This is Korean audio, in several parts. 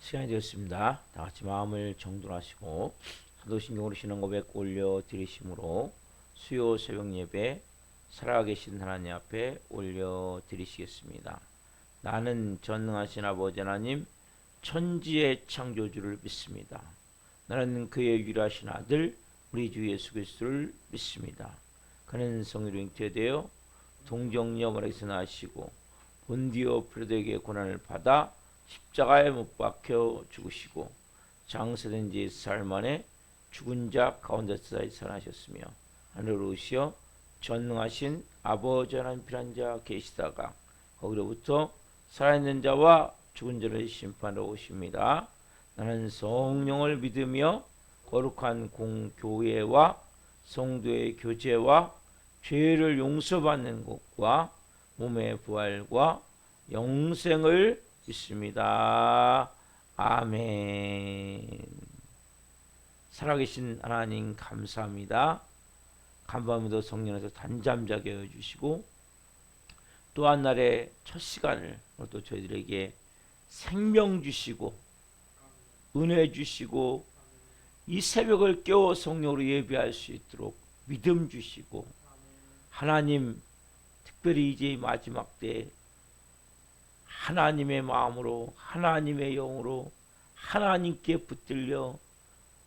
시간이 되었습니다. 다 같이 마음을 정돈하시고 사도신경으로 신앙 고백 올려 드리심으로 수요 새벽 예배 살아계신 하나님 앞에 올려 드리시겠습니다. 나는 전능하신 아버지 하나님 천지의 창조주를 믿습니다. 나는 그의 유일하신 아들 우리 주 예수 그리스도를 믿습니다. 그는 성령으로 잉태되어 동정녀마리아에서 나시고 본디오 빌라도에게 고난을 받아 십자가에 못 박혀 죽으시고 장사된 지 4일 만에 죽은 자 가운데서 살아나셨으며 하늘로 오시어 전능하신 아버지 하나님 필한 계시다가 거기로부터 살아있는 자와 죽은 자를 심판하러 오십니다. 나는 성령을 믿으며 거룩한 공교회와 성도의 교제와 죄를 용서받는 것과 몸의 부활과 영생을 믿습니다. 아멘. 살아계신 하나님 감사합니다. 간밤에도 성령에서 단잠자게 해주시고 또 한 날의 첫 시간을 또 저희들에게 생명 주시고 은혜 주시고 이 새벽을 깨워 성령으로 예배할 수 있도록 믿음 주시고 하나님 특별히 이제 마지막 때 하나님의 마음으로 하나님의 영으로 하나님께 붙들려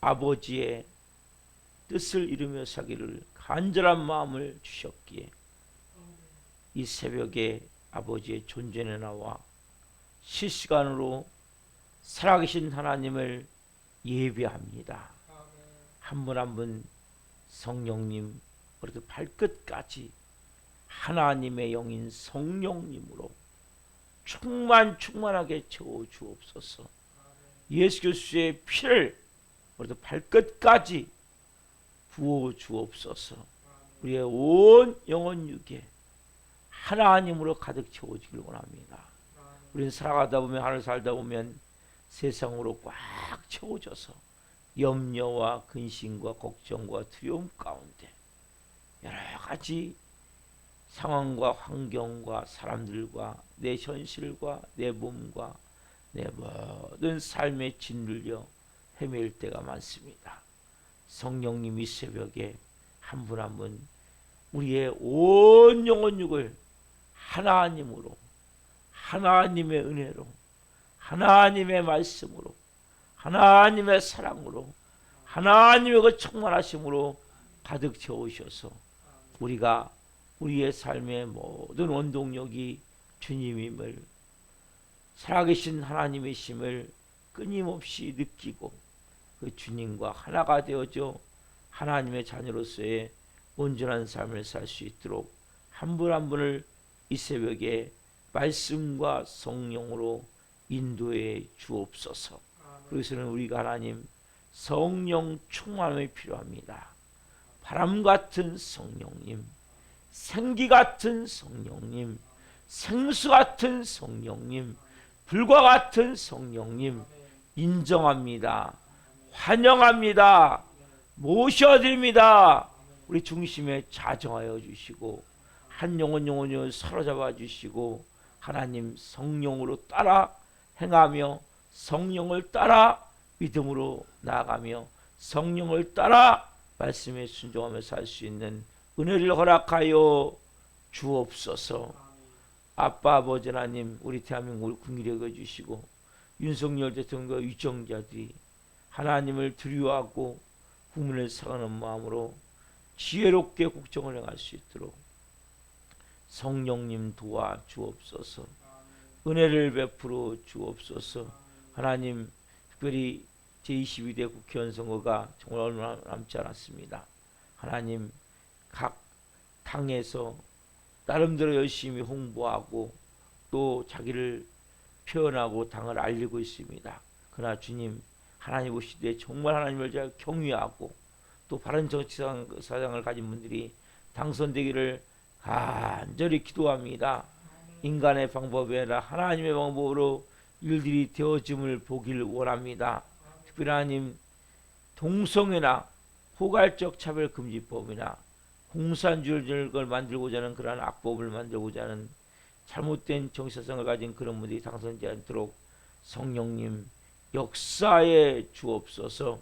아버지의 뜻을 이루며 사기를 간절한 마음을 주셨기에 이 새벽에 아버지의 존전에 나와 실시간으로 살아계신 하나님을 예배합니다. 한 분 한 분 성령님 그래도 발끝까지 하나님의 영인 성령님으로 충만하게 채워 주옵소서. 예수 그리스도의 피를 우리도 발끝까지 부어 주옵소서. 우리의 온 영혼 육에 하나님으로 가득 채워지길 원합니다. 우리는 살아가다 보면 하늘 살다 보면 세상으로 꽉 채워져서 염려와 근심과 걱정과 두려움 가운데 여러 가지 상황과 환경과 사람들과 내 현실과 내 몸과 내 모든 삶에 짓눌려 헤맬 때가 많습니다. 성령님 이 새벽에 한 분 한 분 우리의 온 영혼육을 하나님으로 하나님의 은혜로 하나님의 말씀으로 하나님의 사랑으로 하나님의 그 충만하심으로 가득 채우셔서 우리가 우리의 삶의 모든 원동력이 주님임을 살아계신 하나님이심을 끊임없이 느끼고 그 주님과 하나가 되어져 하나님의 자녀로서의 온전한 삶을 살 수 있도록 한 분 한 분을 이 새벽에 말씀과 성령으로 인도해 주옵소서. 그래서는 우리가 하나님 성령 충만함이 필요합니다. 바람 같은 성령님, 생기 같은 성령님, 생수 같은 성령님, 불과 같은 성령님 인정합니다. 환영합니다. 모셔드립니다. 우리 중심에 자정하여 주시고 한 영혼을 사로잡아 주시고 하나님 성령으로 따라 행하며 성령을 따라 믿음으로 나아가며 성령을 따라 말씀에 순종하며 살 수 있는 은혜를 허락하여 주옵소서. 아빠 아버지 하나님 우리 대한민국을 긍휼히 여겨주시고 윤석열 대통령과 유정자들이 하나님을 두려워하고 국민을 사랑하는 마음으로 지혜롭게 국정을 행할 수 있도록 성령님 도와 주옵소서. 은혜를 베풀어 주옵소서. 하나님 특별히 제22대 국회의원 선거가 정말 얼마 남지 않았습니다. 하나님 각 당에서 나름대로 열심히 홍보하고 또 자기를 표현하고 당을 알리고 있습니다. 그러나 주님 하나님 보시되 정말 하나님을 잘 경외하고 또 바른 정치사상을 가진 분들이 당선되기를 간절히 기도합니다. 인간의 방법이 아니라 하나님의 방법으로 일들이 되어짐을 보길 원합니다. 특별히 하나님 동성애나 포괄적 차별금지법이나 공산주의를 만들고자 하는 그러한 악법을 만들고자 하는 잘못된 정치사상을 가진 그런 분들이 당선되지 않도록 성령님 역사에 주옵소서.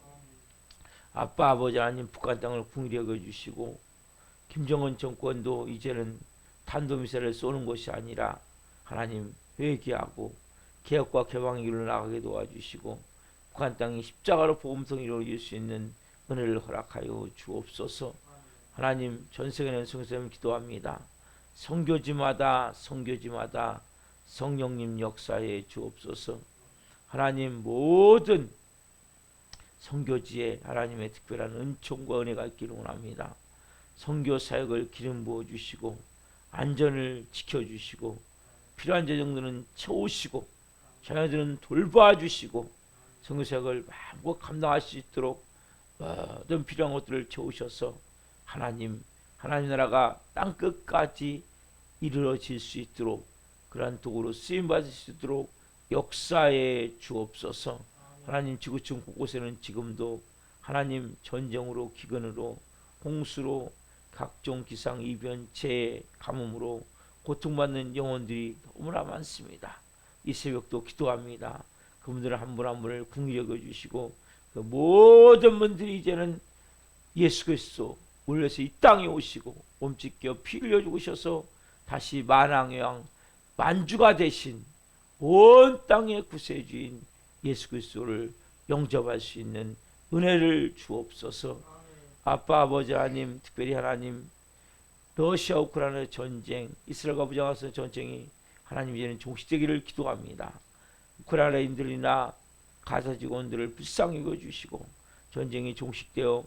아빠 아버지 하나님 북한 땅을 긍휼히 여겨주시고 김정은 정권도 이제는 탄도미사일을 쏘는 것이 아니라 하나님 회개하고 개혁과 개방의 길로 나가게 도와주시고 북한 땅이 십자가로 복음성이 이루어질 수 있는 은혜를 허락하여 주옵소서. 하나님 전세계는 성도님 기도합니다. 선교지마다 성령님 역사에 주옵소서. 하나님 모든 선교지에 하나님의 특별한 은총과 은혜가 있기를 원합니다. 선교 사역을 기름 부어 주시고 안전을 지켜 주시고 필요한 재정들은 채우시고 자녀들은 돌봐 주시고 선교 사역을 마음껏 감당할 수 있도록 모든 필요한 것들을 채우셔서 하나님 나라가 땅 끝까지 이루어질 수 있도록 그러한 도구로 쓰임 받을 수 있도록 역사에 주옵소서. 하나님 지구촌 곳곳에는 지금도 하나님 전쟁으로 기근으로 홍수로 각종 기상 이변 재해 가뭄으로 고통받는 영혼들이 너무나 많습니다. 이 새벽도 기도합니다. 그분들을 한 분 한 분을 긍휼히 여겨주시고 그 모든 분들이 이제는 예수 그리스도 올려서 이 땅에 오시고 몸찢겨 피 흘려 죽으셔서 다시 만왕의 왕 만주가 되신 온 땅의 구세주인 예수 그리스도를 영접할 수 있는 은혜를 주옵소서. 아빠 아버지 하나님 특별히 하나님 러시아 우크라이나 전쟁 이스라엘과 무장하는 전쟁이 하나님 이제는 종식되기를 기도합니다. 우크라이나인들이나 가사 직원들을 불쌍히 여겨주시고 전쟁이 종식되어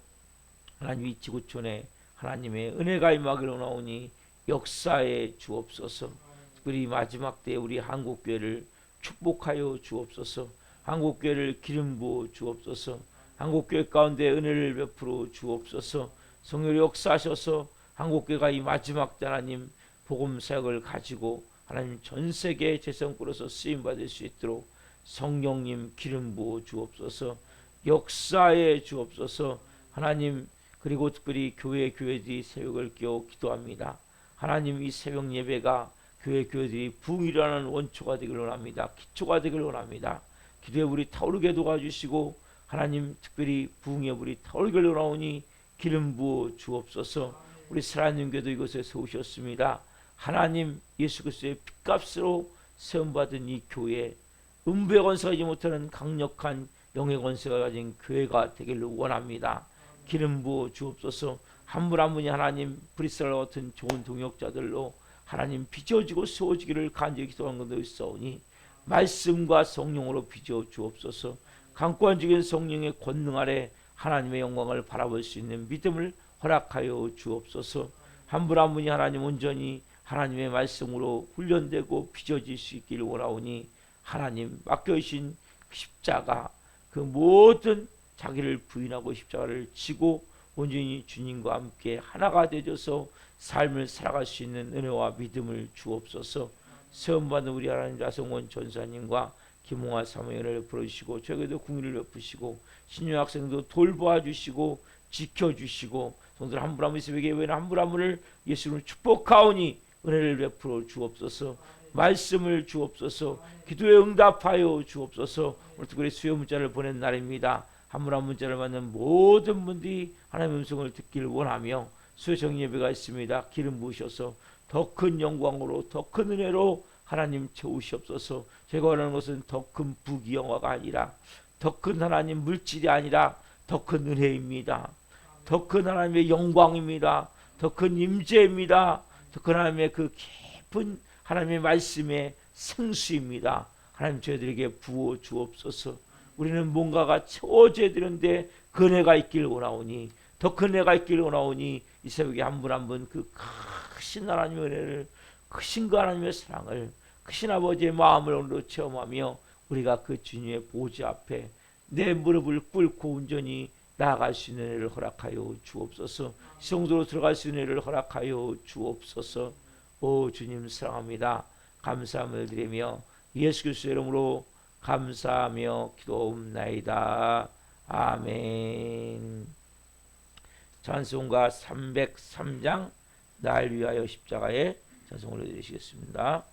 하나님 이 지구촌에 하나님의 은혜가 임하기를 원하오니 역사에 주옵소서. 특별히 마지막 때 우리 한국교회를 축복하여 주옵소서. 한국교회를 기름 부어 주옵소서. 한국교회 가운데 은혜를 베풀어 주옵소서. 성령의 역사하셔서 한국교회가 이 마지막 때 하나님 복음 사역을 가지고 하나님 전 세계 재성꾸로서 쓰임 받을 수 있도록 성령님 기름 부어 주옵소서. 역사에 주옵소서. 하나님 그리고 특별히 교회들이 새벽을 깨어 기도합니다. 하나님 이 새벽 예배가 교회들이 부흥이라는 원초가 되기를 원합니다. 기초가 되기를 원합니다. 기도의 불이 타오르게 도와주시고 하나님 특별히 부흥의 불이 타오르기를 원하오니 기름 부어 주옵소서. 우리 사랑하는 교도 이곳에 세우셨습니다. 하나님 예수 그리스도의 핏값으로 세움받은 이 교회 음부의 권세가 가지 못하는 강력한 영의 권세가 가진 교회가 되기를 원합니다. 기름 부어 주옵소서. 한 분 한 분이 하나님 브리스라 같은 좋은 동역자들로 하나님 빚어지고 세워지기를 간절히 기도하는 것도 있사오니 말씀과 성령으로 빚어 주옵소서. 강권적인 성령의 권능 아래 하나님의 영광을 바라볼 수 있는 믿음을 허락하여 주옵소서. 한 분 한 분이 하나님 온전히 하나님의 말씀으로 훈련되고 빚어질 수 있기를 원하오니 하나님 맡겨주신 십자가 그 모든 자기를 부인하고 십자가를 지고 온전히 주님과 함께 하나가 되어서 삶을 살아갈 수 있는 은혜와 믿음을 주옵소서. 세움받은 우리 하나님 나성원 전사님과 김홍화 사모님을 부르시고 저에게도 궁리를 베푸시고 신유 학생도 돌보아 주시고 지켜주시고 성도들 한 분 한 분 있으면 예배는 한 분 한 분을 예수님을 축복하오니 은혜를 베풀어 주옵소서. 말씀을 주옵소서. 기도에 응답하여 주옵소서. 오늘 특별히 수요 문자를 보낸 날입니다. 한 분 한 문자를 받는 모든 분들이 하나님의 음성을 듣기를 원하며 수요 정예배가 있습니다. 기름 부으셔서 더 큰 영광으로 더 큰 은혜로 하나님 채우시옵소서. 제가 원하는 것은 더 큰 부귀영화가 아니라 더 큰 하나님 물질이 아니라 더 큰 은혜입니다. 더 큰 하나님의 영광입니다. 더 큰 임재입니다. 더 큰 하나님의 그 깊은 하나님의 말씀의 생수입니다. 하나님 저희들에게 부어 주옵소서. 우리는 뭔가가 채워져야 되는데 그 은혜가 있기를 원하오니 더 큰 은혜가 있기를 원하오니 이 새벽에 한 분 한 분 그 크신 하나님의 은혜를 크신 그 하나님의 사랑을 크신 아버지의 마음을 오늘도 체험하며 우리가 그 주님의 보좌 앞에 내 무릎을 꿇고 온전히 나아갈 수 있는 은혜를 허락하여 주옵소서. 성도로 들어갈 수 있는 은혜를 허락하여 주옵소서. 오 주님 사랑합니다. 감사함을 드리며 예수 그리스도의 이름으로 감사하며 기도옵나이다. 아멘. 찬송가 303장 날 위하여 십자가에 찬송을 해드리시겠습니다.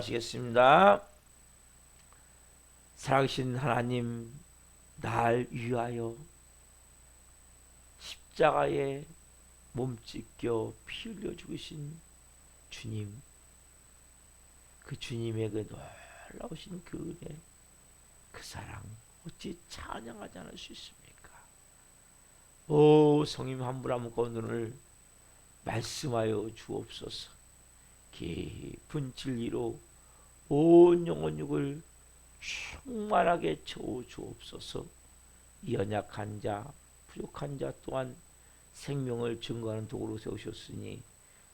기도하시겠습니다. 살아계신 하나님, 날 위하여 십자가에 몸 찢겨 피 흘려 죽으신 주님, 그 주님의 그 놀라우신 그 은혜, 그 사랑 어찌 찬양하지 않을 수 있습니까? 오 성님 한 분 한 분 가운데를 말씀하여 주옵소서. 깊은 진리로 온 영혼 육을 충만하게 채워 주옵소서. 이 연약한 자, 부족한 자 또한 생명을 증거하는 도구로 세우셨으니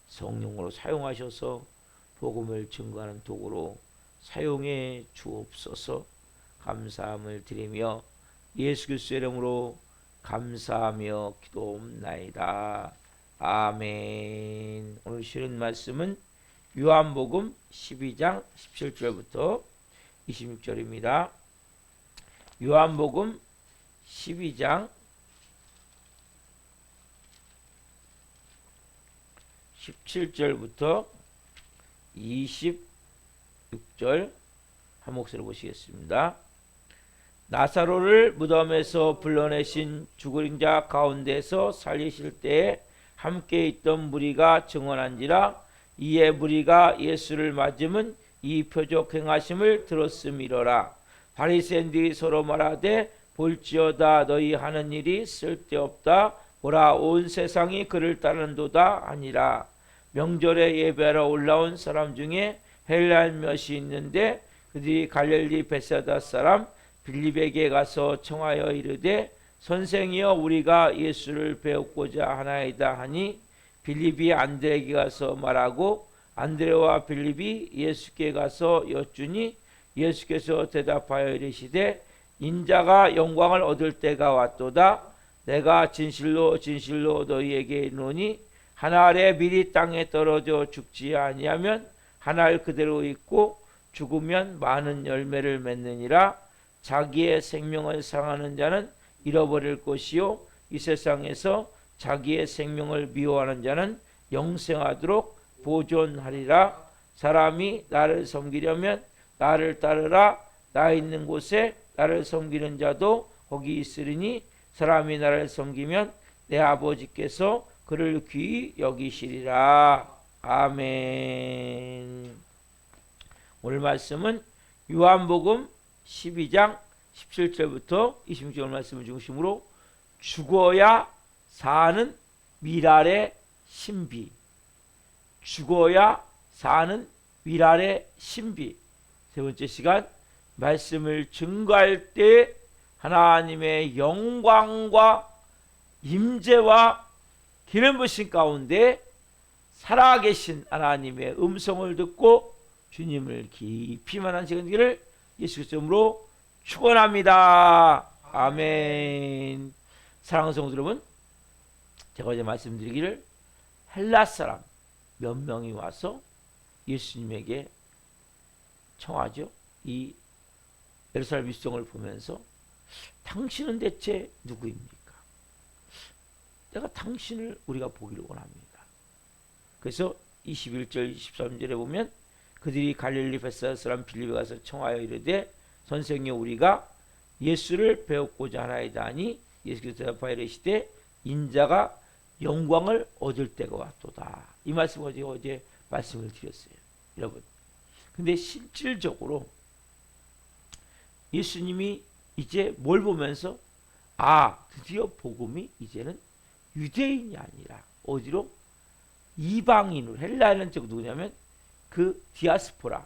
성령으로 사용하셔서 복음을 증거하는 도구로 사용해 주옵소서. 감사함을 드리며 예수 그리스도의 이름으로 감사하며 기도옵나이다. 아멘. 오늘 쉬는 말씀은 요한복음 12장 17절부터 26절입니다. 요한복음 12장 17절부터 26절 한 목소리로 보시겠습니다. 나사로를 무덤에서 불러내신 죽은 자 가운데서 살리실 때에 함께 있던 무리가 증언한지라. 이에 무리가 예수를 맞으면 이 표적 행하심을 들었음이로라. 바리새인들이 서로 말하되 볼지어다 너희 하는 일이 쓸데없다. 보라 온 세상이 그를 따르는도다 하니라. 명절에 예배하러 올라온 사람 중에 헬라인 몇이 있는데 그들이 갈릴리 벳사다 사람 빌립에게 가서 청하여 이르되 선생이여 우리가 예수를 배우고자 하나이다 하니 빌립이 안드레에게 가서 말하고 안드레와 빌립이 예수께 가서 여쭈니 예수께서 대답하여 이르시되 인자가 영광을 얻을 때가 왔도다. 내가 진실로 진실로 너희에게 이르노니 한 알에 미리 땅에 떨어져 죽지 아니하면 한 알 그대로 있고 죽으면 많은 열매를 맺느니라. 자기의 생명을 상하는 자는 잃어버릴 것이요 이 세상에서 자기의 생명을 미워하는 자는 영생하도록 보존하리라. 사람이 나를 섬기려면 나를 따르라. 나 있는 곳에 나를 섬기는 자도 거기 있으리니 사람이 나를 섬기면 내 아버지께서 그를 귀히 여기시리라. 아멘. 오늘 말씀은 요한복음 12장 17절부터 26절 말씀을 중심으로 죽어야 사는 미랄의 신비, 죽어야 사는 미랄의 신비. 세 번째 시간 말씀을 증거할 때 하나님의 영광과 임재와 기름 부으심 가운데 살아계신 하나님의 음성을 듣고 주님을 깊이 만난 시간 되기를 예수 그리스도 이름으로 축원합니다. 아멘. 사랑하는 성도 여러분, 제가 어제 말씀드리기를 헬라 사람 몇 명이 와서 예수님에게 청하죠. 이 예루살렘 입성을 보면서 당신은 대체 누구입니까? 내가 당신을 우리가 보기를 원합니다. 그래서 21절 23절에 보면 그들이 갈릴리 벳사다 사람 빌립에 가서 청하여 이르되 선생님 우리가 예수를 배우고자 하나이다 하니 예수께서 대답하여 이르시되 인자가 영광을 얻을 때가 왔도다. 이 말씀을 어제 말씀을 드렸어요. 여러분, 근데 실질적으로 예수님이 이제 뭘 보면서 드디어 복음이 이제는 유대인이 아니라 어디로? 이방인으로. 헬라인은 즉 누구냐면 그 디아스포라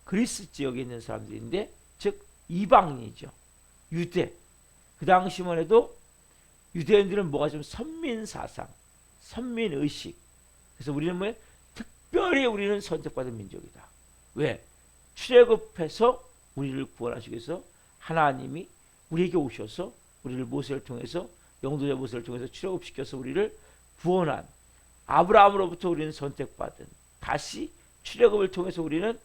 그리스 지역에 있는 사람들인데 즉 이방인이죠. 유대. 그 당시만 해도 유대인들은 뭐가 좀 선민사상, 선민의식. 그래서 우리는 뭐예요? 특별히 우리는 선택받은 민족이다. 왜? 출애굽해서 우리를 구원하시기 위해서 하나님이 우리에게 오셔서 우리를 모세를 통해서 영도자 모세를 통해서 출애굽시켜서 우리를 구원한 아브라함으로부터 우리는 선택받은 다시 출애굽을 통해서 우리는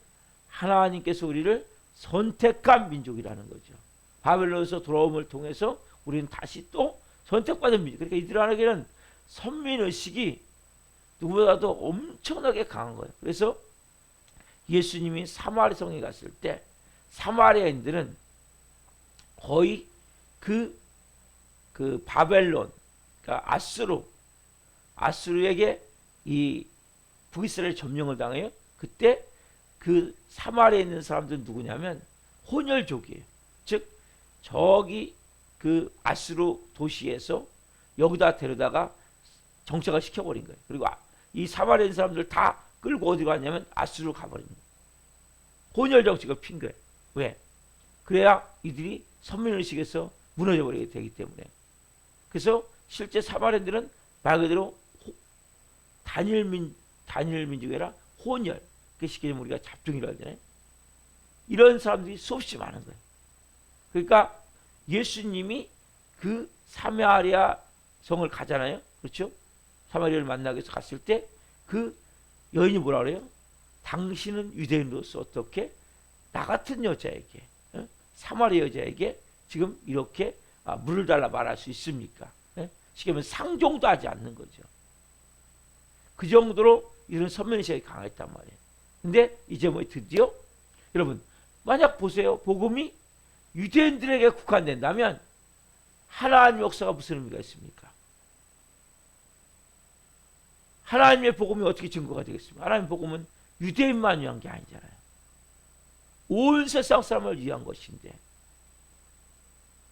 하나님께서 우리를 선택한 민족이라는 거죠. 바벨론에서 돌아옴을 통해서 우리는 다시 또 선택받은 민족. 그러니까 이들에게는 선민의식이 누구보다도 엄청나게 강한 거예요. 그래서 예수님이 사마리 성에 갔을 때 사마리아인들은 거의 그 바벨론, 그러니까 아수르에게 이 북이스라엘 점령을 당해요. 그때 그 사마리아에 있는 사람들은 누구냐면 혼혈족이에요. 즉 저기 그 아수르 도시에서 여기다 데려다가 정착을 시켜버린 거예요. 그리고 이 사마리아 있는 사람들 다 끌고 어디 갔냐면 아수르로 가버린 거예요. 혼혈 정책을 핀 거예요. 왜? 그래야 이들이 선민의식에서 무너져 버리게 되기 때문에. 그래서 실제 사마리아인들은 말 그대로 단일 민족이라 혼혈, 그 쉽게 우리가 잡종이라고 하잖아요. 이런 사람들이 수없이 많은 거예요. 그러니까 예수님이 그 사마리아 성을 가잖아요. 그렇죠? 사마리아를 만나기 위해서 갔을 때 그 여인이 뭐라 그래요? 당신은 유대인으로서 어떻게 나 같은 여자에게, 사마리아 여자에게 지금 이렇게 물을 달라 말할 수 있습니까? 쉽게 말하면 상종도 하지 않는 거죠. 그 정도로 이런 선민의식이 강했단 말이에요. 근데 이제 뭐 드디어 여러분 만약 보세요. 복음이 유대인들에게 국한된다면 하나님 역사가 무슨 의미가 있습니까? 하나님의 복음이 어떻게 증거가 되겠습니까? 하나님의 복음은 유대인만 위한 게 아니잖아요. 온 세상 사람을 위한 것인데.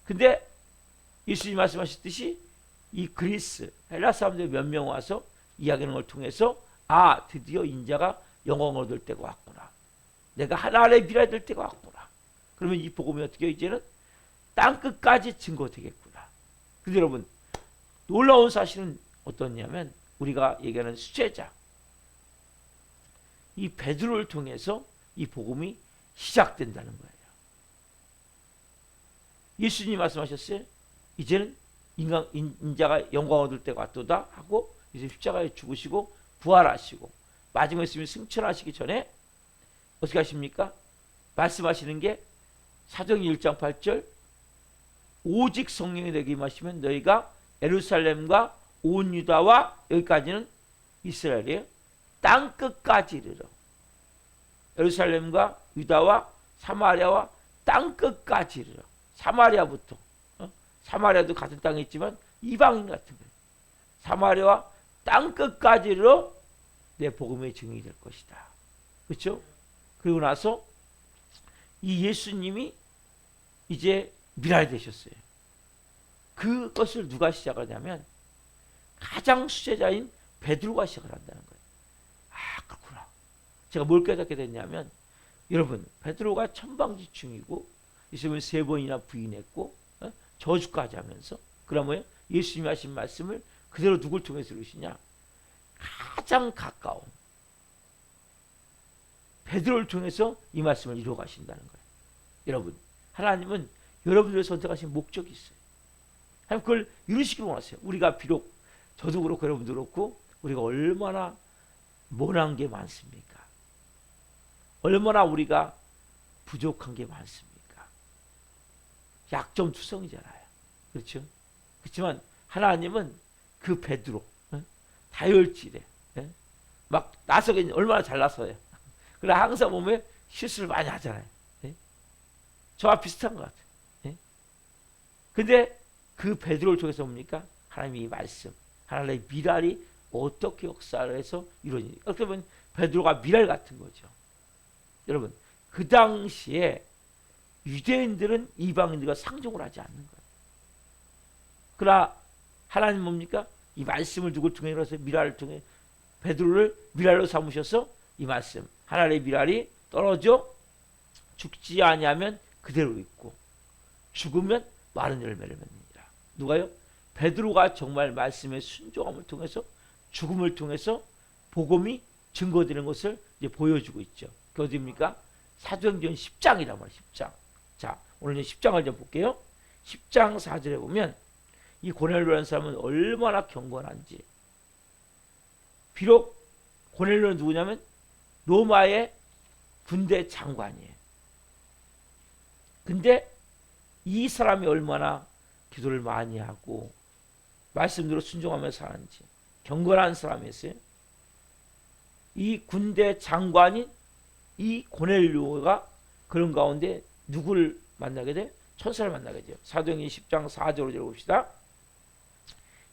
근데 예수님이 말씀하셨듯이 이 그리스, 헬라 사람들 몇 명 와서 이야기하는 걸 통해서 드디어 인자가 영광을 얻을 때가 왔구나. 내가 하나님의 미래가 될 때가 왔구나. 그러면 이 복음이 어떻게 이제는 땅끝까지 증거되겠구나. 근데 여러분 놀라운 사실은 어떠냐면 우리가 얘기하는 수제자 이 베드로를 통해서 이 복음이 시작된다는 거예요. 예수님이 말씀하셨어요. 이제는 인자가 영광을 얻을 때가 왔도다 하고 이제 십자가에 죽으시고 부활하시고 마지막에 있으면 승천하시기 전에 어떻게 하십니까? 말씀하시는 게 사도행전 1장 8절 오직 성령이 내게 임하시면 너희가 예루살렘과 온 유다와 여기까지는 이스라엘이에요. 땅끝까지 이르러 예루살렘과 유다와 사마리아와 땅끝까지 이르러 사마리아부터 사마리아도 같은 땅에 있지만 이방인 같은 거예요. 사마리아와 땅끝까지 이르러 내 복음의 증인이 될 것이다. 그렇죠? 그리고 나서 이 예수님이 이제 미랄이 되셨어요. 그것을 누가 시작하냐면 가장 수제자인 베드로가 시작을 한다는 거예요. 그렇구나. 제가 뭘 깨닫게 됐냐면 여러분 베드로가 천방지축이고 예수님을 3번이나 부인했고 저주까지 하면서 그러면 예수님이 하신 말씀을 그대로 누굴 통해서 이루시냐? 가장 가까운 베드로를 통해서 이 말씀을 이루어 가신다는 거예요. 여러분 하나님은 여러분들을 선택하신 목적이 있어요. 하나님 그걸 이루시기로 원하세요. 우리가 비록 저도 그렇고 여러분도 그렇고 우리가 얼마나 못한 게 많습니까? 얼마나 우리가 부족한 게 많습니까? 약점투성이잖아요. 그렇죠? 그렇지만 하나님은 그 베드로 다혈질에 막 나서게 얼마나 잘 나서요. 그래 항상 보면 실수를 많이 하잖아요. 저와 비슷한 것 같아요. 근데 그 베드로를 통해서 뭡니까? 하나님의 말씀, 하나님의 미랄이 어떻게 역사를 해서 이루어지니? 어떻게 보면 베드로가 미랄 같은 거죠. 여러분 그 당시에 유대인들은 이방인들과 상종을 하지 않는 거예요. 그러나 하나님 뭡니까? 이 말씀을 누굴 통해 해서 미랄을 통해 베드로를 미랄로 삼으셔서 이 말씀 하나님의 미랄이 떨어져 죽지 아니하면 그대로 있고 죽으면 많은 열매를 맺느니라. 누가요? 베드로가 정말 말씀의 순종함을 통해서 죽음을 통해서 복음이 증거되는 것을 이제 보여주고 있죠. 그 어디입니까? 사도행전 10장이란 말이에요. 10장. 자, 오늘 이제 10장을 좀 볼게요. 10장 4절에 보면 이 고넬료라는 사람은 얼마나 경건한지. 비록 고넬료는 누구냐면 로마의 군대 장관이에요. 근데 이 사람이 얼마나 기도를 많이 하고 말씀대로 순종하며 사는지 경건한 사람이었어요. 이 군대 장관인 이 고넬료가 그런 가운데 누구를 만나게 돼? 천사를 만나게 돼요. 사도행전 10장 4절 5절 봅시다.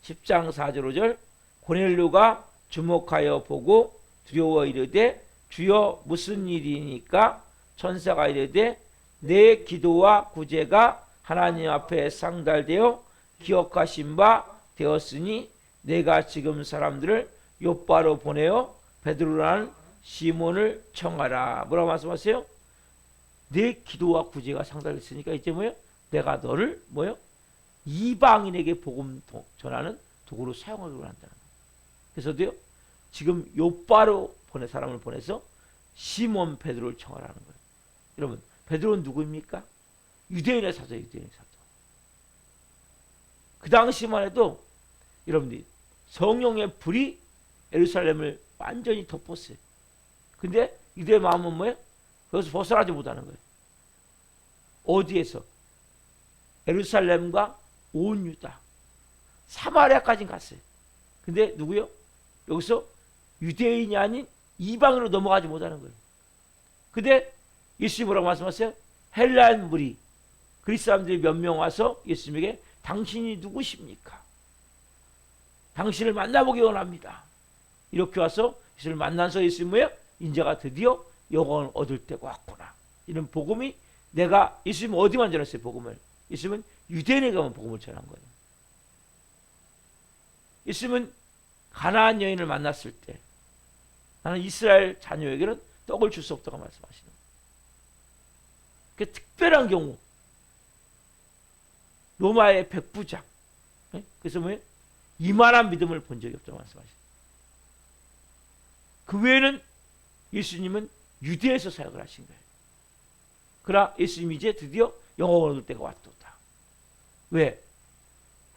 10장 4절 5절 고넬료가 주목하여 보고 두려워 이르되 주여 무슨 일이니까? 천사가 이르되 내 기도와 구제가 하나님 앞에 상달되어 기억하신 바 되었으니 내가 지금 사람들을 요바로 보내어 베드로라는 시몬을 청하라. 뭐라고 말씀하세요? 내 기도와 구제가 상달됐으니까 이제 뭐요? 내가 너를 뭐요? 이방인에게 복음 전하는 도구로 사용하기로 한다는 거예요. 그래서도요, 지금 요바로 사람을 보내서 시몬 베드로를 청하라는 거예요. 여러분, 베드로는 누구입니까? 유대인의 사도예요, 유대인의 사도. 그 당시만 해도 여러분들이 성령의 불이 예루살렘을 완전히 덮었어요. 근데 유대의 마음은 뭐예요? 거기서 벗어나지 못하는 거예요. 어디에서? 예루살렘과 온 유다, 사마리아까지 갔어요. 근데 누구요? 여기서 유대인이 아닌 이방으로 넘어가지 못하는 거예요. 근데 예수님이 뭐라고 말씀하세요? 헬라인 무리, 그리스 사람들이 몇 명 와서 예수님에게 당신이 누구십니까? 당신을 만나보기 원합니다. 이렇게 와서 예수를 만나서 예수님이 뭐예요? 인자가 드디어 영원을 얻을 때가 왔구나. 이런 복음이 내가 예수님 어디만 전했어요? 복음을. 예수님은 유대인에게만 복음을 전한 거예요. 예수님은 가나안 여인을 만났을 때 나는 이스라엘 자녀에게는 떡을 줄 수 없다고 말씀하시는 거예요. 그 특별한 경우 로마의 백부장, 그래서 뭐예요? 이만한 믿음을 본 적이 없다고 말씀하시는 거예요. 그 외에는 예수님은 유대에서 사역을 하신 거예요. 그러나 예수님이 이제 드디어 영원을 얻을 때가 왔도다. 왜?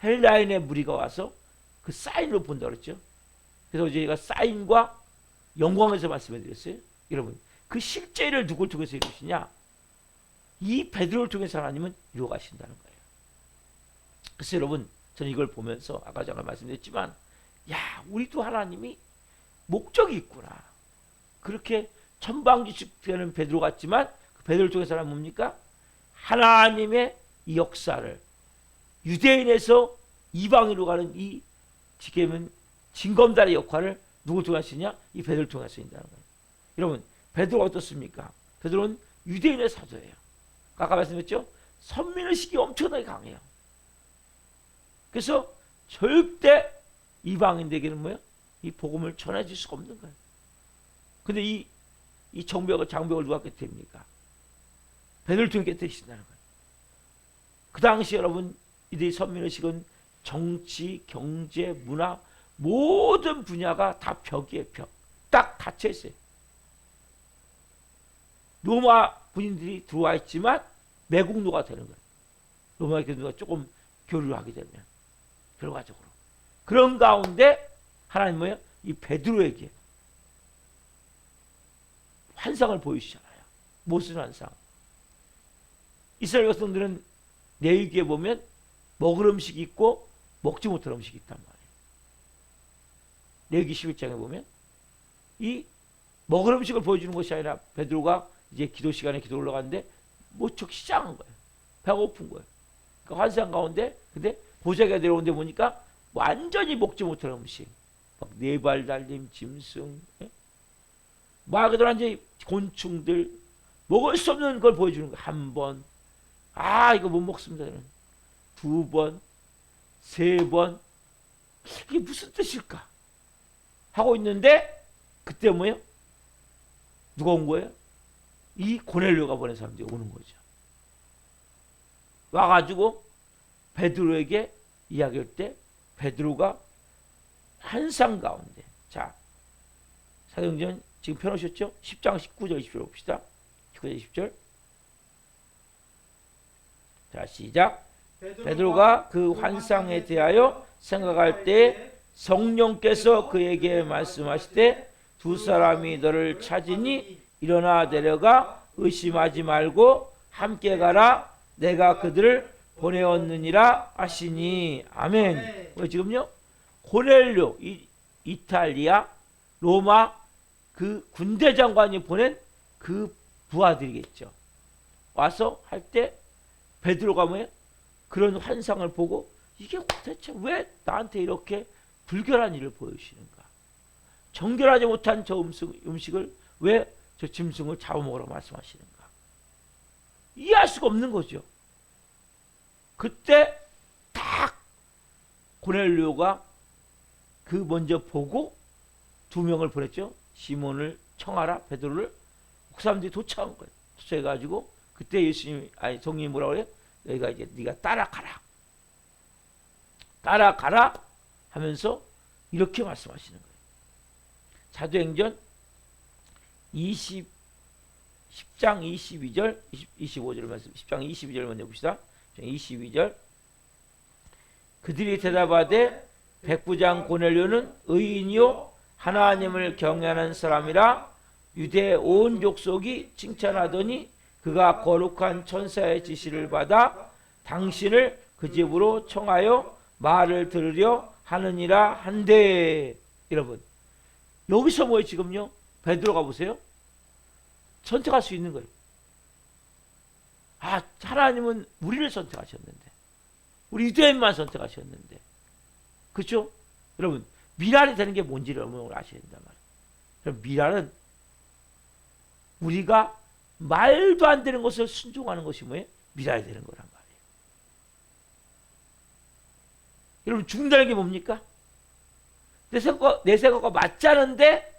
헬라인의 무리가 와서 그 사인으로 본다 그랬죠. 그래서 저희가 사인과 영광에서 말씀해 드렸어요. 여러분, 그 실제를 누굴 통해서 이루시냐? 이 베드로를 통해서 하나님은 이루어 가신다는 거예요. 그래서 여러분, 저는 이걸 보면서 아까 제가 말씀드렸지만, 야, 우리도 하나님이 목적이 있구나. 그렇게 천방지축되는 베드로 같지만 그 베드로를 통해서는 뭡니까? 하나님의 이 역사를 유대인에서 이방인으로 가는 이 지금은 징검다리 역할을 누굴 통해서 하시냐? 이 베드로를 통해서 한다는 거예요. 여러분, 베드로가 어떻습니까? 베드로는 유대인의 사도예요. 아까 말씀했죠? 선민의식이 엄청나게 강해요. 그래서 절대 이방인들에게는 뭐예요? 이 복음을 전해줄 수가 없는 거예요. 근데 이 장벽을 누가 깨뜨립니까? 베드로를 통해 깨뜨리신다는 거예요. 그 당시 여러분, 이들의 선민의식은 정치, 경제, 문화 모든 분야가 다 벽이에요. 벽. 딱 닫혀 있어요. 로마 군인들이 들어와 있지만 매국노가 되는 거예요. 로마 군인들과 조금 교류를 하게 되면 결과적으로. 그런 가운데 하나님 뭐예요? 이 베드로에게 환상을 보이시잖아요. 무슨 환상? 이스라엘 백성들은 레위기에 보면 먹을 음식이 있고 먹지 못할 음식이 있단 말이에요. 레위기 11장에 보면 이 먹을 음식을 보여주는 것이 아니라 베드로가 이제 기도 시간에 기도 올라가는데 모척 시작한 거예요. 배가 고픈 거예요. 그 환상 가운데 근데 보자기가 내려오는데 보니까 완전히 먹지 못할 음식, 막 네 발 달린 짐승, 말 그대로 이제 곤충들 먹을 수 없는 걸 보여주는 거예요. 한 번, 이거 못 먹습니다. 두 번, 세 번, 이게 무슨 뜻일까? 하고 있는데 그때 뭐예요? 누가 온 거예요? 이 고넬료가 보낸 사람들이 오는 거죠. 와가지고 베드로에게 이야기할 때 베드로가 환상 가운데, 자, 사도행전 지금 펴놓으셨죠? 10장 19절 20절 봅시다. 19절 20절. 자, 시작. 베드로가 그 환상에 대하여 생각할 때 성령께서 그에게 말씀하시되 두 사람이 너를 찾으니 일어나 내려가 의심하지 말고 함께 가라. 내가 그들을 보내었느니라 하시니. 아멘. 지금요 고넬료, 이탈리아 로마 그 군대 장관이 보낸 그 부하들이겠죠. 와서 할 때 베드로가 뭐예요? 그런 환상을 보고 이게 도대체 왜 나한테 이렇게 불결한 일을 보여주시는가? 정결하지 못한 저 음식을 왜 저 짐승을 잡아먹으라고 말씀하시는가? 이해할 수가 없는 거죠. 그때 딱 고넬료가 그 먼저 보고 두 명을 보냈죠. 시몬을 청하라, 베드로를. 그 사람들이 도착한 거예요. 도착해가지고 그때 예수님, 아니 성령이 뭐라고 그래요? 너희가 이제 네가 따라가라. 따라가라 하면서 이렇게 말씀하시는 거예요. 사도행전 10장 22절, 25절 말씀, 10장 22절 먼저 봅시다. 22절. 그들이 대답하되 백부장 고넬료는 의인이요 하나님을 경외하는 사람이라 유대 온 족속이 칭찬하더니 그가 거룩한 천사의 지시를 받아 당신을 그 집으로 청하여 말을 들으려 하느니라 한데. 여러분 여기서 뭐예요? 지금요 베드로가 보세요. 선택할 수 있는 거예요. 아, 하나님은 우리를 선택하셨는데, 우리 유대인만 선택하셨는데, 그렇죠? 여러분 미랄이 되는 게 뭔지를 여러분 아셔야 된단 말이에요. 그럼 미랄은 우리가 말도 안 되는 것을 순종하는 것이 뭐예요? 미랄이 되는 거란 말이에요. 여러분 죽는다는 게 뭡니까? 내 생각과 맞지 않은데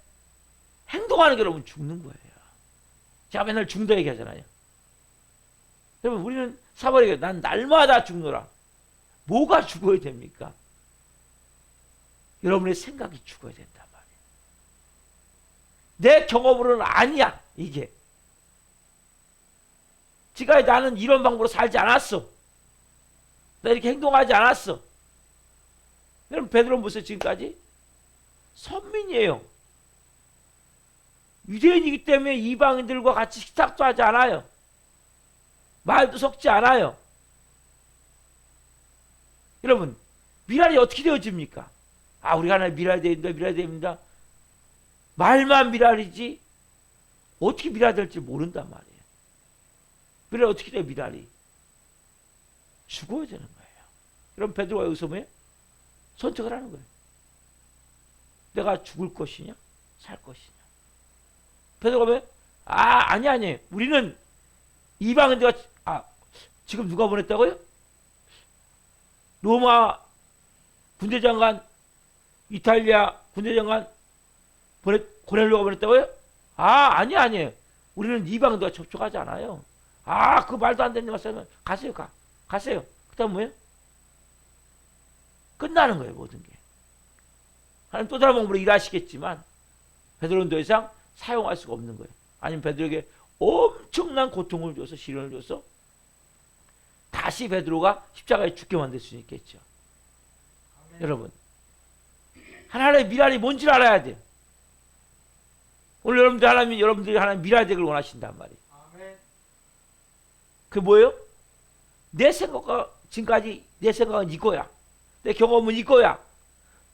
행동하는 게 여러분 죽는 거예요. 제가 맨날 죽는다 얘기하잖아요. 여러분 우리는 사버리게 난 날마다 죽노라. 뭐가 죽어야 됩니까? 여러분의 생각이 죽어야 된단 말이에요. 내 경험으로는 아니야 이게. 지금까지 나는 이런 방법으로 살지 않았어. 나 이렇게 행동하지 않았어. 여러분 베드로는 보세요. 지금까지 선민이에요. 유대인이기 때문에 이방인들과 같이 식탁도 하지 않아요. 말도 섞지 않아요. 여러분 미랄이 어떻게 되어집니까? 아, 우리가 하나 미랄이 됩니다. 미랄이 됩니다. 말만 미랄이지 어떻게 미랄이 될지 모른단 말이에요. 미랄이 어떻게 돼요? 미랄이 죽어야 되는 거예요. 그럼 베드로가 여기서 뭐예요? 선택을 하는 거예요. 내가 죽을 것이냐 살 것이냐. 베드로가 왜? 아니 우리는 이방인들과 지금 누가 보냈다고요? 로마 군대장관, 이탈리아 군대장관 고넬료가 보냈다고요? 아니에요. 우리는 이방인들과 접촉하지 않아요. 그 말도 안 되는 말씀. 가세요. 가세요. 그 다음 뭐예요? 끝나는 거예요. 모든 게. 하나님 또 다른 방법으로 일하시겠지만 베드로는 더 이상 사용할 수가 없는 거예요. 아니면 베드로에게 엄청난 고통을 줘서 시련을 줘서 다시 베드로가 십자가에 죽게 만들 수 있겠죠. 아멘. 여러분 하나님의 미랄이 뭔지를 알아야 돼요. 오늘 여러분들이 하나님 미랄 되길 원하신단 말이에요. 아멘. 그게 뭐예요? 내 생각과 지금까지 내 생각은 이거야. 내 경험은 이거야.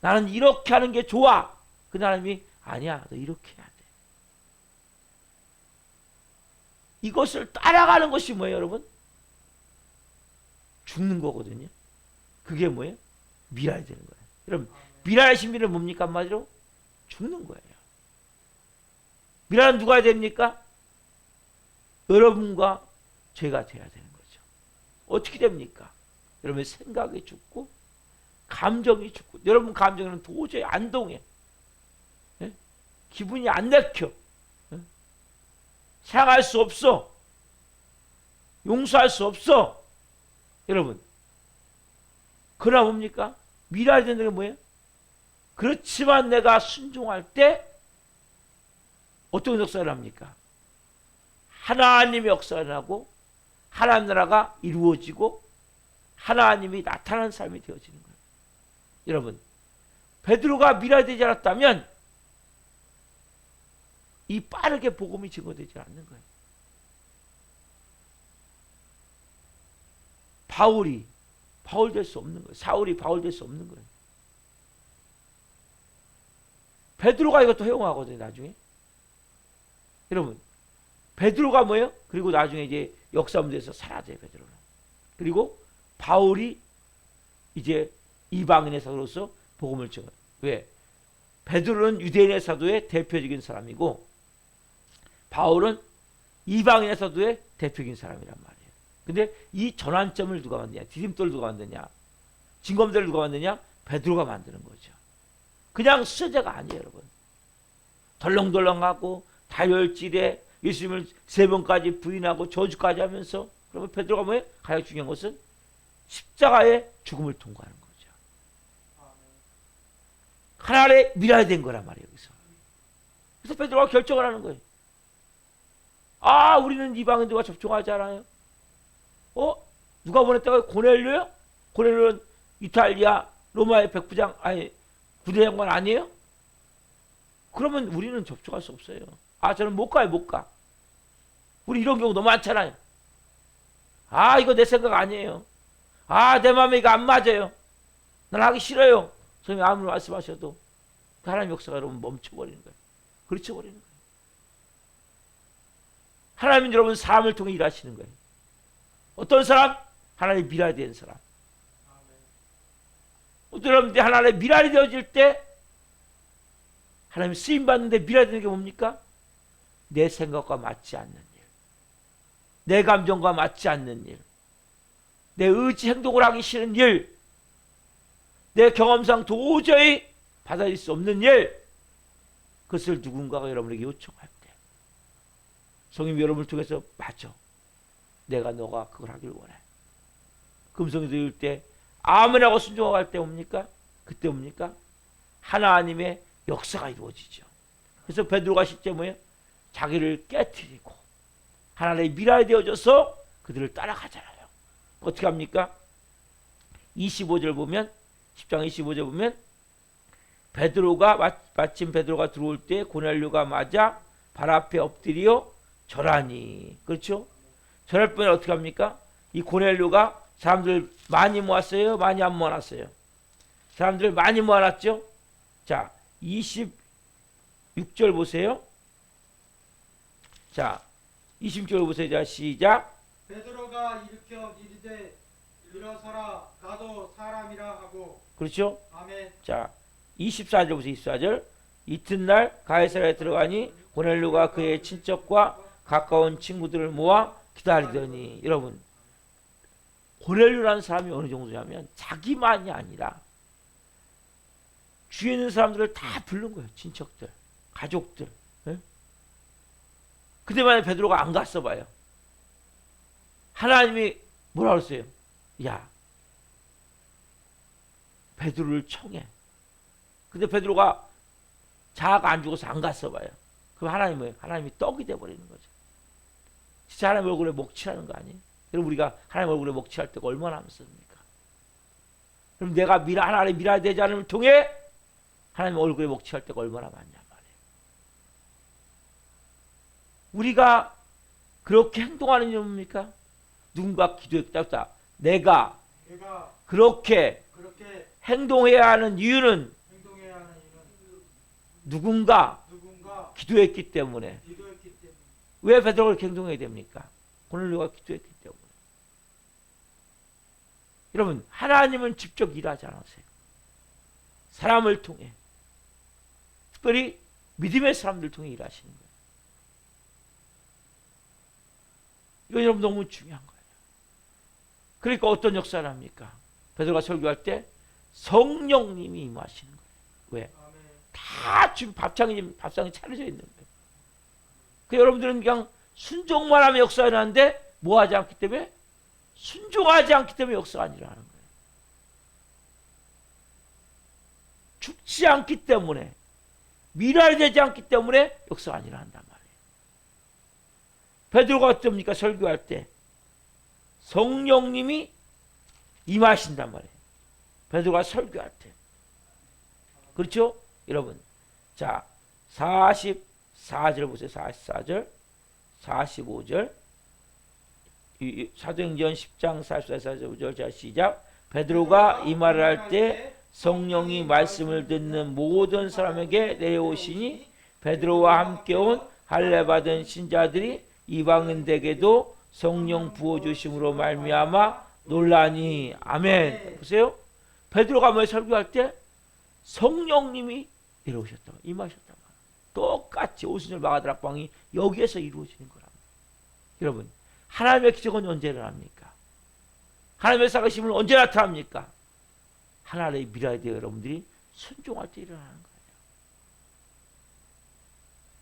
나는 이렇게 하는 게 좋아. 그 하나님이 아니야. 너 이렇게 해야 돼. 이것을 따라가는 것이 뭐예요, 여러분? 죽는 거거든요. 그게 뭐예요? 미랄이 되는 거예요. 여러분, 미랄의 신비는 뭡니까? 한마디로 죽는 거예요. 미랄은 누가 됩니까? 여러분과 죄가 돼야 되는 거죠. 어떻게 됩니까? 여러분의 생각이 죽고 감정이 죽고, 여러분 감정은 도저히 안 동해. 예? 기분이 안 내켜. 예? 사랑할 수 없어. 용서할 수 없어. 여러분, 그러나 뭡니까? 미랄이 되는 게 뭐예요? 그렇지만 내가 순종할 때 어떤 역사를 합니까? 하나님의 역사를 하고 하나님 나라가 이루어지고 하나님이 나타나는 삶이 되어지는 거예요. 여러분, 베드로가 미랄이 되지 않았다면 이 빠르게 복음이 증거되지 않는 거예요. 바울이 바울 될 수 없는 거예요. 사울이 바울 될 수 없는 거예요. 베드로가 이것도 허용하거든요, 나중에. 여러분, 베드로가 뭐예요? 그리고 나중에 이제 역사 문제에서 사라져요, 베드로는. 그리고 바울이 이제 이방인의 사도로서 복음을 전해요. 왜? 베드로는 유대인의 사도의 대표적인 사람이고 바울은 이방인의 사도의 대표적인 사람이란 말이에요. 근데 이 전환점을 누가 만드냐? 디딤돌을 누가 만드냐? 징검대를 누가 만드냐? 베드로가 만드는 거죠. 그냥 수제자가 아니에요, 여러분. 덜렁덜렁하고 다혈질에 예수님을 3번까지 부인하고 저주까지 하면서, 그러면 베드로가 뭐예요? 가장 중요한 것은 십자가의 죽음을 통과하는 거죠. 하나님의 밀어야 된 거란 말이에요, 여기서. 그래서 베드로가 결정을 하는 거예요. 아, 우리는 이방인들과 접촉하지 않아요. 누가 보냈다고? 고넬료요? 고넬료는 이탈리아 로마의 백부장, 아니 부대장관 아니에요? 그러면 우리는 접촉할 수 없어요. 아, 저는 못 가요, 못 가. 우리 이런 경우 너무 많잖아요. 아, 이거 내 생각 아니에요. 아, 내 마음에 이거 안 맞아요. 난 하기 싫어요. 선생님 아무리 말씀하셔도 하나님 역사가 여러분 멈춰버리는 거예요. 그르쳐버리는 거예요. 하나님은 여러분 사람을 통해 일하시는 거예요. 어떤 사람? 하나님의 미랄이 된 사람. 어떤 사람들이 하나님의 미랄이 되어질 때 하나님 쓰임 받는데 미랄이 되는 게 뭡니까? 내 생각과 맞지 않는 일, 내 감정과 맞지 않는 일, 내 의지 행동을 하기 싫은 일, 내 경험상 도저히 받아들일 수 없는 일, 그것을 누군가가 여러분에게 요청할 때 성령이 여러분을 통해서 맞아, 내가 너가 그걸 하길 원해. 금성이 들을 때 아멘하고 순종하고 할 때 뭡니까? 그때 뭡니까? 하나님의 역사가 이루어지죠. 그래서 베드로가 실제 뭐예요? 자기를 깨트리고 하나님의 미랄이 되어져서 그들을 따라가잖아요. 어떻게 합니까? 25절 보면, 10장 25절 보면 베드로가 마침 베드로가 들어올 때 고넬료가 맞아 발 앞에 엎드려 절하니. 그렇죠? 절할 뻔에 어떻게 합니까? 이 고넬료가 사람들 많이 모았어요? 많이 안 모아놨어요? 사람들 많이 모아놨죠? 자, 26절 보세요. 자, 26절 보세요. 자, 시작. 베드로가 일으켜 이르되 일어서라, 나도 사람이라 하고. 그렇죠? 아멘. 자, 24절 보세요. 24절. 이튿날 가이사랴에 들어가니 고넬료가 그의 친척과 가까운 친구들을 모아 기다리더니. 여러분, 고넬료라는 사람이 어느 정도냐면 자기만이 아니라 주위에 있는 사람들을 다 부른 거예요. 친척들, 가족들. 네? 근데 만약에 베드로가 안 갔어 봐요. 하나님이 뭐라 그랬어요? 야, 베드로를 청해. 근데 베드로가 자아가 안 죽어서 안 갔어 봐요. 그럼 하나님은 뭐예요? 하나님이 떡이 돼버리는 거죠. 진짜 하나님 얼굴에 먹칠하는 거 아니에요? 여러분, 우리가 하나님 얼굴에 먹칠할 때가 얼마나 많습니까? 그럼 내가 하나님의 미랄이 되지 않음을 통해 하나님 얼굴에 먹칠할 때가 얼마나 많냐 말이에요. 우리가 그렇게 행동하는 이유는 뭡니까? 누군가 기도했다. 내가 그렇게 행동해야 하는 이유는 누군가 기도했기 때문에. 왜 베드로가 그렇게 행동해야 됩니까? 고넬료가 기도했기 때문에. 여러분, 하나님은 직접 일하지 않으세요. 사람을 통해, 특별히 믿음의 사람들 통해 일하시는 거예요. 이건 여러분 너무 중요한 거예요. 그러니까 어떤 역사를 합니까? 베드로가 설교할 때 성령님이 임하시는 거예요. 왜? 다 지금 밥상이 차려져 있는 거예요. 그 여러분들은 그냥 순종만 하면 역사가 일어나는데 뭐 하지 않기 때문에? 순종하지 않기 때문에 역사가 안 일어나는 거예요. 죽지 않기 때문에, 미랄되지 않기 때문에 역사가 안 일어난단 말이에요. 베드로가 어떻습니까? 설교할 때 성령님이 임하신단 말이에요. 베드로가 설교할 때. 그렇죠? 여러분, 자, 44절 보세요. 44절, 45절. 사도행전 10장 44절. 자, 시작. 베드로가 이 말을 할 때 성령이 말씀을 듣는 모든 사람에게 내려오시니 베드로와 함께 온 할례 받은 신자들이 이방인에게도 성령 부어주심으로 말미암아 놀라니. 아멘. 보세요. 베드로가 뭐 설교할 때 성령님이 내려오셨다, 임하셨다. 똑같이 오순절 마가다락방이 여기에서 이루어지는 거랍니다. 여러분, 하나님의 기적은 언제 일어납니까? 하나님의 살아계심은 언제 나타납니까? 하나님의 미래에 대해 여러분들이 순종할 때 일어나는 거예요.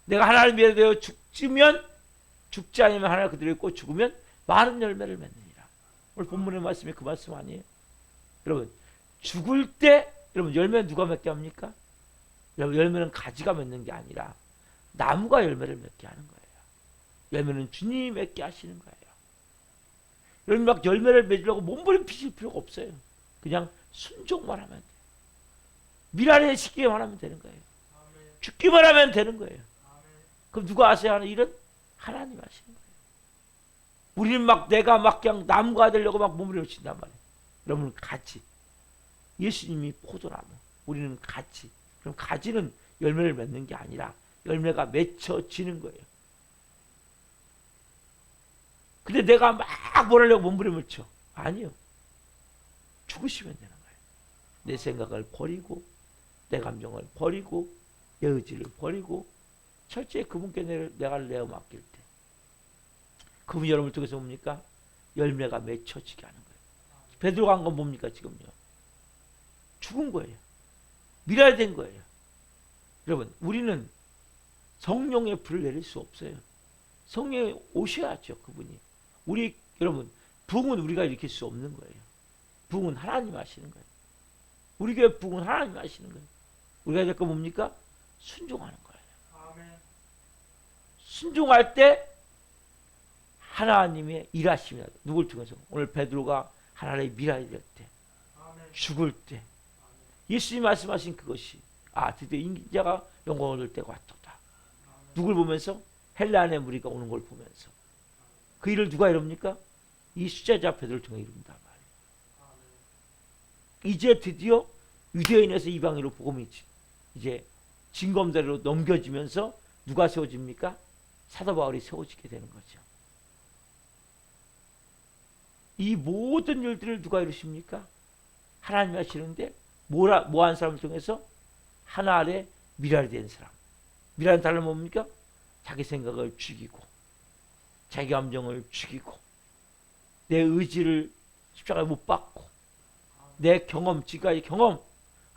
내가 하나님의 미래에 대해 죽으면, 죽지 않으면 하나님 그대로 있고, 죽으면 많은 열매를 맺느니라. 오늘 본문의 말씀이 그 말씀 아니에요? 여러분, 죽을 때 여러분 열매는 누가 맺게 합니까? 여러분, 열매는 가지가 맺는 게 아니라 나무가 열매를 맺게 하는 거예요. 열매는 주님이 맺게 하시는 거예요. 여러분, 막 열매를 맺으려고 몸부림피실 필요가 없어요. 그냥 순종만 하면 돼요. 밀어내시기만 하면 되는 거예요. 죽기만 하면 되는 거예요. 그럼 누가 하셔야 하는 일은? 하나님 하시는 거예요. 우리는 막 내가 막 그냥 나무가 되려고 막 몸부림친단 말이에요. 여러분, 같이 예수님이 포도나무, 우리는 같이. 그럼 가지는 열매를 맺는 게 아니라 열매가 맺혀지는 거예요. 근데 내가 막 뭘 하려고 몸부림을 쳐. 아니요. 죽으시면 되는 거예요. 내 생각을 버리고, 내 감정을 버리고, 내 의지를 버리고, 철저히 그분께 내가 내어 맡길 때, 그분이 여러분을 통해서 뭡니까? 열매가 맺혀지게 하는 거예요. 베드로가 한 건 뭡니까 지금요? 죽은 거예요. 밀어야 된 거예요. 여러분, 우리는 성령의 불을 내릴 수 없어요. 성령이 오셔야죠, 그분이. 여러분, 부흥은 우리가 일으킬 수 없는 거예요. 부흥은 하나님 하시는 거예요. 우리 교회 부흥은 하나님 하시는 거예요. 우리가 될 거 뭡니까? 순종하는 거예요. 아멘. 순종할 때 하나님의 일하심이 나요. 누굴 통해서? 오늘 베드로가 하나님의 미라이 될 때, 죽을 때, 예수님이 말씀하신 그것이, 드디어 인자가 영광을 얻을 때가 왔도다. 누굴 보면서? 헬라의 무리가 오는 걸 보면서. 그 일을 누가 이룹니까? 이 수제자 베드로를 통해 이룬단 말이에요. 이제 드디어 유대인에서 이방인으로 복음이 이제 진검다리로 넘겨지면서 누가 세워집니까? 사도 바울이 세워지게 되는 거죠. 이 모든 일들을 누가 이루십니까? 하나님이 하시는데, 뭐한 사람을 통해서? 하나 아래 미랄이 된 사람. 미랄은 다른 뭡니까? 자기 생각을 죽이고, 자기 감정을 죽이고, 내 의지를 십자가에 못 박고, 내 경험, 지금까지 경험,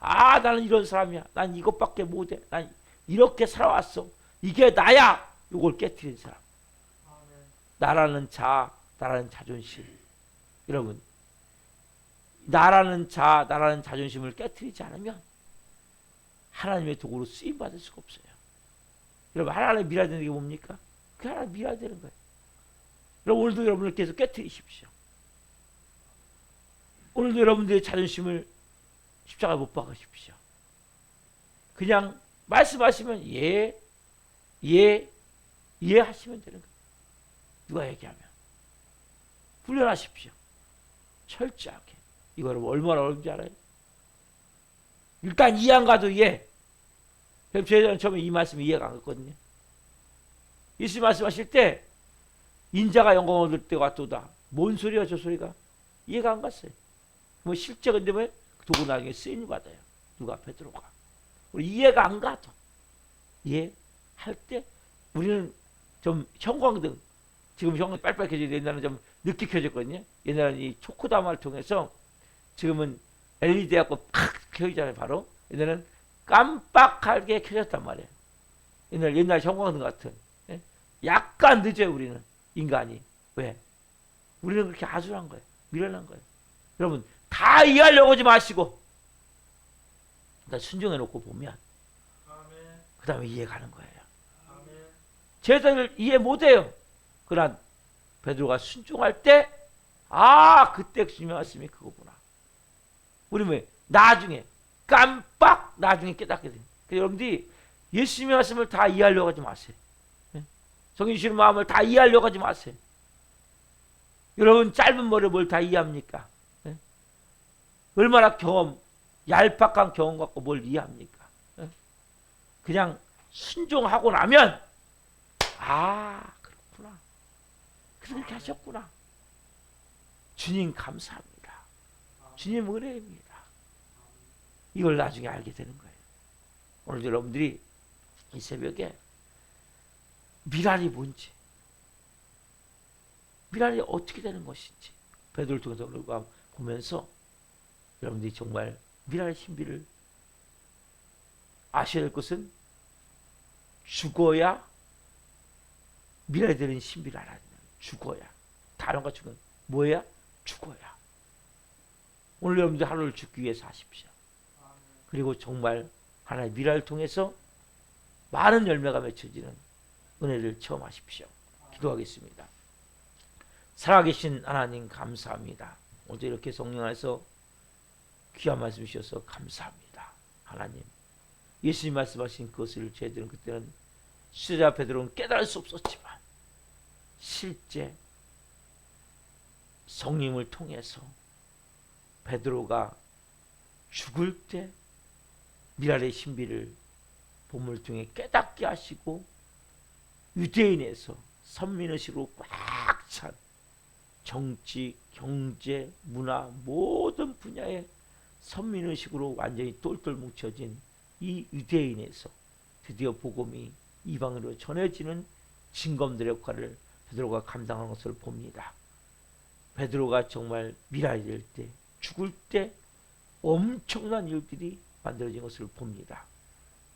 나는 이런 사람이야. 난 이것밖에 못해. 난 이렇게 살아왔어. 이게 나야. 이걸 깨트린 사람. 나라는 자아, 나라는 자존심. 여러분, 나라는 자아, 나라는 자존심을 깨트리지 않으면 하나님의 도구로 쓰임받을 수가 없어요. 여러분, 하나님의 미라되는 게 뭡니까? 그 하나님 미라되는 거예요. 여러분, 오늘도 여러분을 계속 깨트리십시오. 오늘도 여러분들의 자존심을 십자가에 못 박으십시오. 그냥 말씀하시면 예 하시면 되는 거예요. 누가 얘기하면. 훈련하십시오. 철저하게. 이거 여러분 얼마나 어려운지 알아요? 일단 이해 안 가도 예. 저는 처음에 이 말씀이 이해가 안 갔거든요. 예수 말씀하실 때 인자가 영광을 얻을 때가 왔도다. 뭔 소리야 저 소리가? 이해가 안 갔어요. 뭐 실제 근데 왜 도구 나중에 쓰임 받아요. 누가? 베드로가. 우리 이해가 안 가도 이해할 때 우리는 좀 형광등, 지금 형광 빨빨해지는데 옛날에는 좀 늦게 켜졌거든요. 옛날에는 이 초코다마를 통해서, 지금은 LED 갖고 팍 켜지잖아요. 바로 옛날에는 깜빡하게 켜졌단 말이에요. 옛날 형광등 같은. 예? 약간 늦어요. 우리는 인간이. 왜? 우리는 그렇게 아술한 거예요. 미련한 거예요. 여러분, 다 이해하려고 하지 마시고 일단 순종해 놓고 보면 그 다음에 이해 가는 거예요. 제자들 이해 못해요. 그러나 베드로가 순종할 때 그때 주님의 말씀이 그거구나. 우리 왜 나중에 깜빡 나중에 깨닫게 돼요. 여러분들이 예수님의 말씀을 다 이해하려고 하지 마세요. 성경 주시는 마음을 다 이해하려고 하지 마세요. 여러분 짧은 머리에 뭘 다 이해합니까? 얼마나 얄팍한 경험 갖고 뭘 이해합니까? 그냥 순종하고 나면 그렇구나. 그렇게 하셨구나. 주님 감사합니다. 주님 은혜입니다. 이걸 나중에 알게 되는 거예요. 오늘 여러분들이 이 새벽에 미랄이 뭔지, 미랄이 어떻게 되는 것인지 베드로를 통해서 우리가 보면서 여러분들이 정말 미랄의 신비를 아셔야 될 것은 죽어야 미랄이 되는 신비를 알아야 돼요. 죽어야. 단어가 죽은 뭐야? 죽어야. 오늘 여러분들 하루를 죽기 위해서 하십시오. 그리고 정말 하나의 미랄을 통해서 많은 열매가 맺혀지는 은혜를 체험하십시오. 기도하겠습니다. 살아계신 하나님 감사합니다. 오늘 이렇게 성령 안에서 귀한 말씀 주셔서 감사합니다. 하나님, 예수님 말씀하신 그것을 저희들은 그때는 수제자 베드로는 깨달을 수 없었지만 실제 성령을 통해서 베드로가 죽을 때 미랄의 신비를 본문을 통해 깨닫게 하시고 유대인에서 선민의식으로 꽉 찬 정치, 경제, 문화 모든 분야의 선민의식으로 완전히 똘똘 뭉쳐진 이 유대인에서 드디어 복음이 이방으로 전해지는 징검들의 역할을 베드로가 감당한 것을 봅니다. 베드로가 정말 미랄이 될 때, 죽을 때 엄청난 일들이 만들어진 것을 봅니다.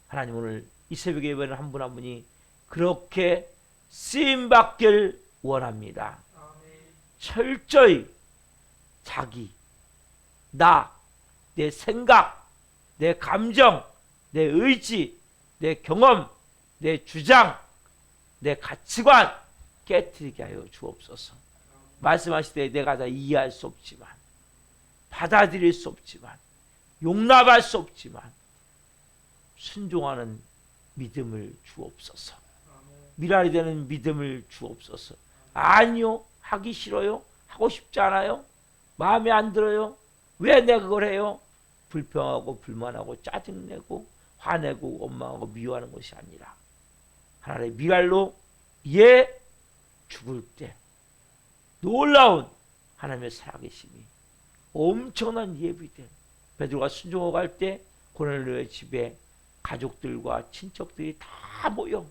하나님, 오늘 이 새벽에 예배는 한 분 한 분이 그렇게 쓰임받길 원합니다. 철저히 자기, 내 생각, 내 감정, 내 의지, 내 경험, 내 주장, 내 가치관 깨트리게 하여 주옵소서. 말씀하실 때 내가 다 이해할 수 없지만, 받아들일 수 없지만, 용납할 수 없지만 순종하는 믿음을 주옵소서. 미랄이 되는 믿음을 주옵소서. 아니요, 하기 싫어요, 하고 싶지 않아요, 마음에 안 들어요, 왜 내가 그걸 해요, 불평하고 불만하고 짜증내고 화내고 원망하고 미워하는 것이 아니라 하나님의 미랄로 죽을 때 놀라운 하나님의 살아계심이 엄청난 예비된 베드로가 순종하고 갈 때 고넬료의 집에 가족들과 친척들이 다 모여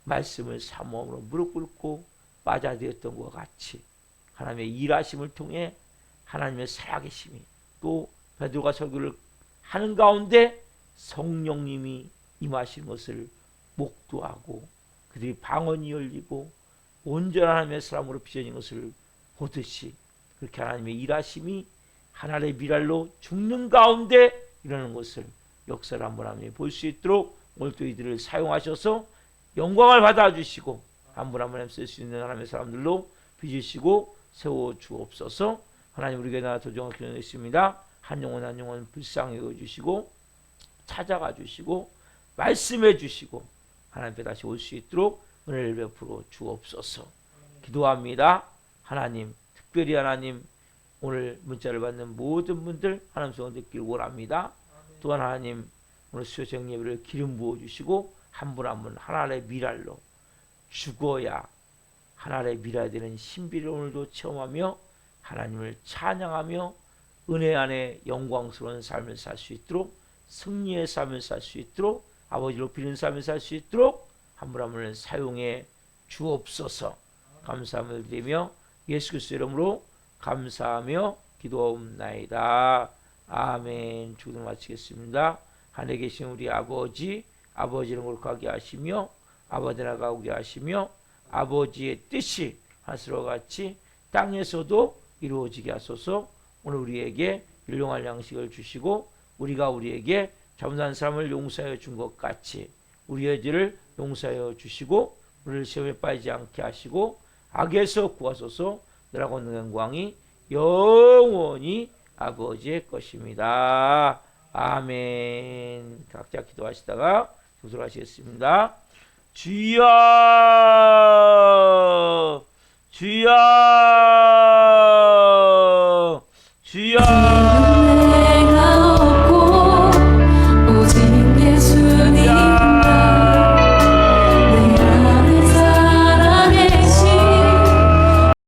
말씀을 사모함으로 무릎 꿇고 맞아들였던 것과 같이 하나님의 일하심을 통해 하나님의 살아계심이, 또 베드로가 설교를 하는 가운데 성령님이 임하시는 것을 목도하고 그들이 방언이 열리고 온전한 하나님의 사람으로 빚어진 것을 보듯이 그렇게 하나님의 일하심이 하나님의 미랄로 죽는 가운데 일어나는 것을 역사를 한번 하나님 볼 수 있도록 오늘 또 이들을 사용하셔서 영광을 받아주시고 한 분 한 분 쓸 수 있는 하나님의 사람들로 빚으시고 세워주옵소서. 하나님, 우리 교회 나라 도정을 기도했습니다. 한 영혼 한 영혼 불쌍히 여겨주시고 찾아가 주시고 말씀해 주시고 하나님 앞에 다시 올 수 있도록 은혜를 베풀어 주옵소서. 기도합니다. 하나님, 특별히 하나님, 오늘 문자를 받는 모든 분들 하나님 성령 듣기를 원합니다. 또한 하나님, 오늘 수요정 예배를 기름 부어주시고 한 분 한 분 하나님의 미랄로 죽어야 하나님의 미랄이 되는 신비를 오늘도 체험하며 하나님을 찬양하며 은혜 안에 영광스러운 삶을 살 수 있도록, 승리의 삶을 살 수 있도록, 아버지로 비는 삶을 살 수 있도록 한 분 한 분을 사용해 주옵소서. 감사함을 드리며 예수 그리스도 이름으로 감사하며 기도하옵나이다. 아멘. 주기도 마치겠습니다. 하늘에 계신 우리 아버지, 아버지를 거룩하게 하시며 아버지 나라가 오게 하시며 아버지의 뜻이 하늘과 같이 땅에서도 이루어지게 하소서. 오늘 우리에게 일용할 양식을 주시고 우리가 우리에게 잘못한 사람을 용서하여 준 것 같이 우리의 죄를 용서하여 주시고 우리를 시험에 빠지지 않게 하시고 악에서 구하소서. 너라고 있는 영광이 영원히 아버지의 것입니다. 아멘. 각자 기도하시다가 조솔하시겠습니다. 주여, 주여.